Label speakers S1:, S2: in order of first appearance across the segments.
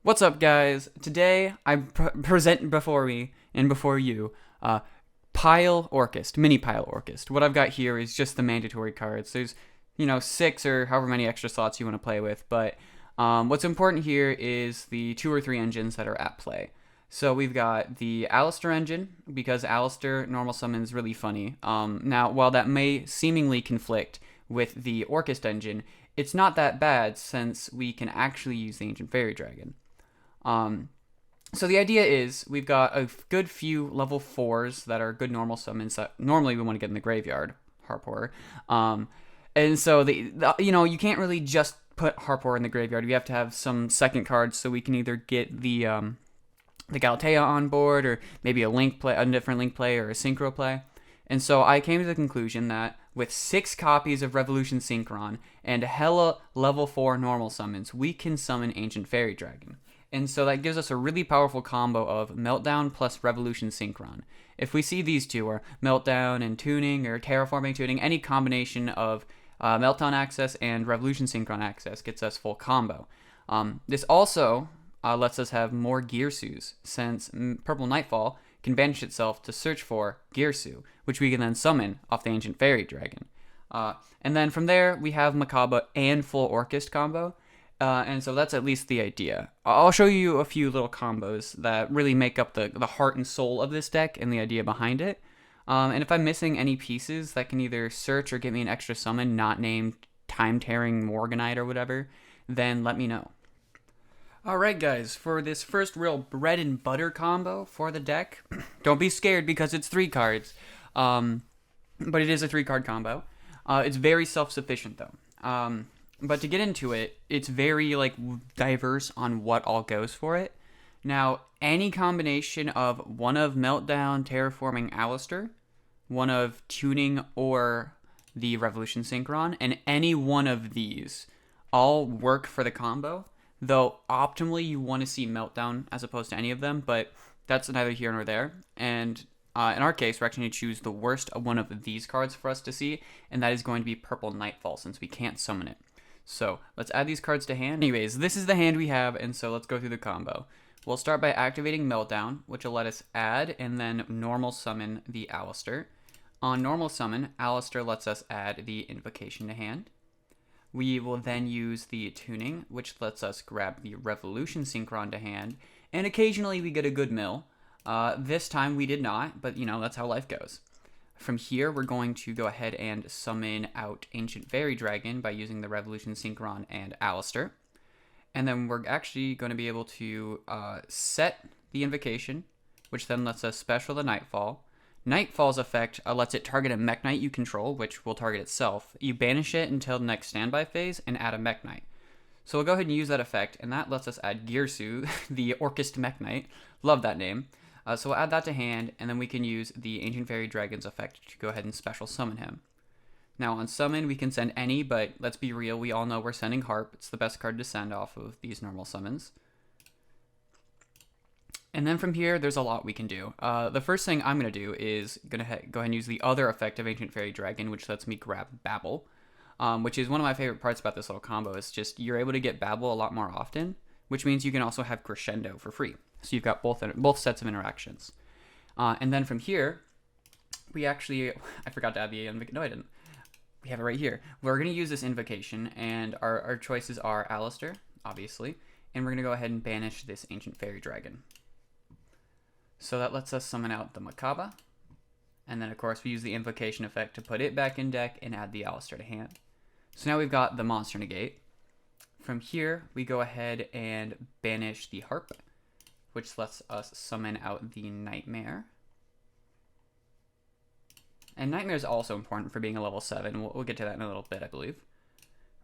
S1: What's up, guys? Today I present before me and before you Pile Orchest, Mini Pile Orchest. What I've got here is just the mandatory cards. There's, 6 or however many extra slots you want to play with, but what's important here is the 2 or 3 engines that are at play. So we've got the Aleister engine, because Aleister normal summons really funny. Now, while that may seemingly conflict with the Orchest engine, it's not that bad since we can actually use the Ancient Fairy Dragon. Um, so the idea is we've got a good few level 4s that are good normal summons that normally we want to get in the graveyard, Harp Horror. And so you can't really just put Harp Horror in the graveyard. We have to have some second cards so we can either get the Galatea on board, or maybe a different link play, or a synchro play. And so I came to the conclusion that with 6 copies of Revolution Synchron and hella level 4 normal summons, we can summon Ancient Fairy Dragon. And so that gives us a really powerful combo of Meltdown plus Revolution Synchron. If we see these two, or Meltdown and Tuning, or Terraforming Tuning, any combination of Meltdown access and Revolution Synchron access gets us full combo. This also lets us have more Gearsus, since Purple Nightfall can banish itself to search for Gearsu, which we can then summon off the Ancient Fairy Dragon. And then from there, we have Makaba and full Orchest combo. And so that's at least the idea. I'll show you a few little combos that really make up the heart and soul of this deck and the idea behind it. And if I'm missing any pieces that can either search or get me an extra summon not named Time-Tearing Morganite or whatever, then let me know. Alright guys, for this first real bread and butter combo for the deck, don't be scared because it's 3 cards, but it is a 3-card combo. It's very self-sufficient though. But to get into it, it's very diverse on what all goes for it. Now, any combination of one of Meltdown, Terraforming Aleister, one of Tuning, or the Revolution Synchron, and any one of these all work for the combo. Though optimally you want to see Meltdown as opposed to any of them, but that's neither here nor there. And in our case, we're actually going to choose the worst of one of these cards for us to see, and that is going to be Purple Nightfall, since we can't summon it. So let's add these cards to hand. Anyways, this is the hand we have, and so let's go through the combo. We'll start by activating Meltdown, which will let us add and then normal summon the Aleister. On normal summon, Aleister lets us add the invocation to hand. We will then use the Tuning, which lets us grab the Revolution Synchron to hand, and occasionally we get a good mill. This time we did not, but that's how life goes. From here, we're going to go ahead and summon out Ancient Fairy Dragon by using the Revolution Synchron and Aleister. And then we're actually going to be able to set the invocation, which then lets us special the Nightfall. Nightfall's effect lets it target a Mech Knight you control, which will target itself. You banish it until the next standby phase and add a Mech Knight. So we'll go ahead and use that effect, and that lets us add Gearsu, the Orchest Mech Knight. Love that name. So we'll add that to hand, and then we can use the Ancient Fairy Dragon's effect to go ahead and special summon him. Now on summon, we can send any, but let's be real, we all know we're sending Harp. It's the best card to send off of these normal summons. And then from here, there's a lot we can do. The first thing I'm going to do is go ahead and use the other effect of Ancient Fairy Dragon, which lets me grab Babel, which is one of my favorite parts about this little combo. Is just you're able to get Babel a lot more often, which means you can also have Crescendo for free. So you've got both sets of interactions. And then from here, we actually, I forgot to add the invocation. No, I didn't. We have it right here. We're going to use this invocation, and our choices are Aleister, obviously, and we're going to go ahead and banish this Ancient Fairy Dragon. So that lets us summon out the Makaba, and then of course we use the invocation effect to put it back in deck and add the Aleister to hand. So now we've got the Monster Negate. From here, we go ahead and banish the Harp, which lets us summon out the Nightmare. And Nightmare is also important for being a level 7. We'll get to that in a little bit, I believe.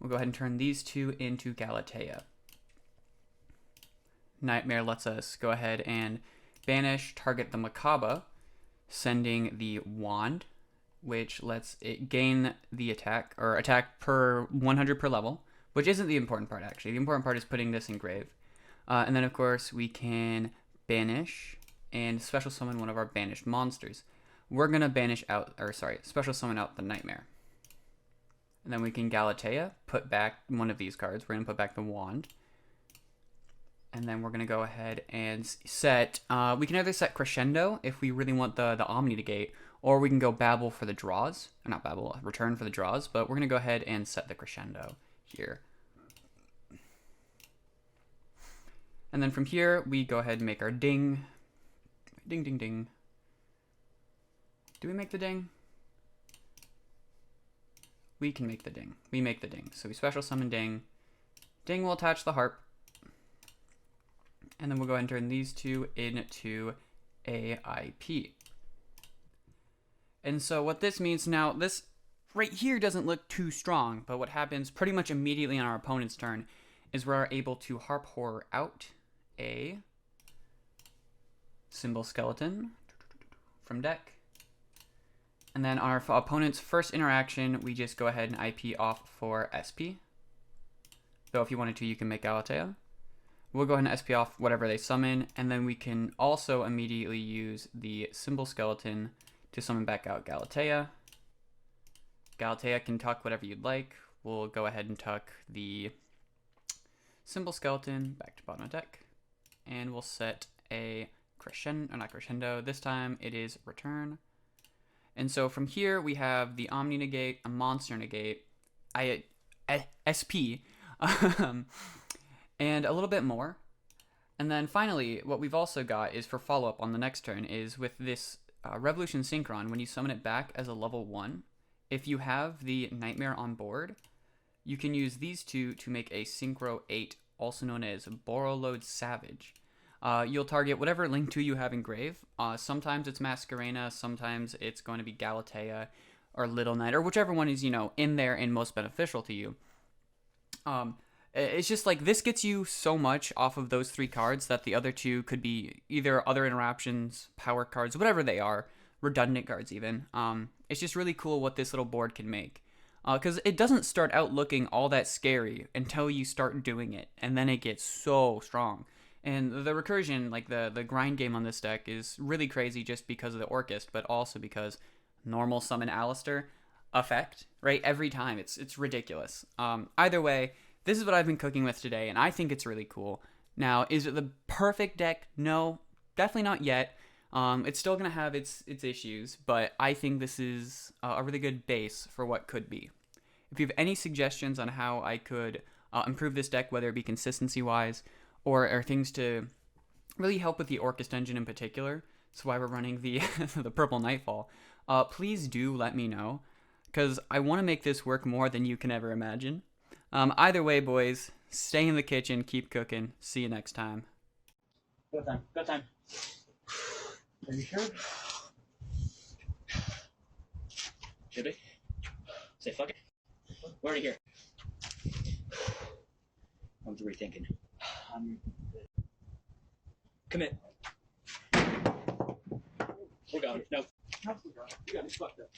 S1: We'll go ahead and turn these two into Galatea. Nightmare lets us go ahead and banish, target the Makaba, sending the Wand, which lets it gain the attack per 100 per level, which isn't the important part actually. The important part is putting this in grave. And then of course we can banish and special summon one of our banished monsters. We're gonna special summon out the Nightmare. And then we can Galatea, put back one of these cards. We're gonna put back the Wand. And then we're going to go ahead and set, we can either set crescendo if we really want the omni to gate, or we can go babble for the draws, or not babble, return for the draws, but we're going to go ahead and set the crescendo here. And then from here, we go ahead and make our ding. Ding, ding, ding. Do we make the ding? We can make the ding. We make the ding. So we special summon ding. Ding will attach the harp. And then we'll go ahead and turn these two into AIP. And so what this means now, this right here doesn't look too strong, but what happens pretty much immediately on our opponent's turn is we're able to harp horror out a symbol skeleton from deck. And then on our opponent's first interaction, we just go ahead and IP off for SP. Though if you wanted to, you can make Galatea. We'll go ahead and SP off whatever they summon, and then we can also immediately use the symbol skeleton to summon back out Galatea. Galatea can tuck whatever you'd like. We'll go ahead and tuck the symbol skeleton back to bottom of deck, and we'll set a crescendo, not crescendo, this time it is return. And so from here we have the Omni negate, a monster negate, SP, and a little bit more. And then finally, what we've also got is for follow-up on the next turn is with this Revolution Synchron, when you summon it back as a level 1, if you have the Nightmare on board, you can use these two to make a Synchro 8, also known as Borrowload Savage. You'll target whatever Link 2 you have in grave. Sometimes it's Masquerena, sometimes it's going to be Galatea or Little Knight, or whichever one is, in there and most beneficial to you. It's just like this gets you so much off of those 3 cards that the other 2 could be either other interruptions, power cards, whatever they are, redundant cards even. It's just really cool what this little board can make. Because it doesn't start out looking all that scary until you start doing it, and then it gets so strong. And the recursion, like the grind game on this deck, is really crazy just because of the Orchest, but also because normal summon Aleister effect, right? Every time. It's ridiculous. Either way, this is what I've been cooking with today, and I think it's really cool. Now, is it the perfect deck? No, definitely not yet. It's still going to have its issues, but I think this is a really good base for what could be. If you have any suggestions on how I could improve this deck, whether it be consistency-wise or things to really help with the Orchest engine in particular, that's why we're running the the Purple Nightfall, please do let me know, because I want to make this work more than you can ever imagine. Either way, boys, stay in the kitchen, keep cooking. See you next time.
S2: Go time. Go time. Are you sure? Should we? Say fuck it. We're already here. I'm rethinking. Commit. We're going. No. You got me fucked up.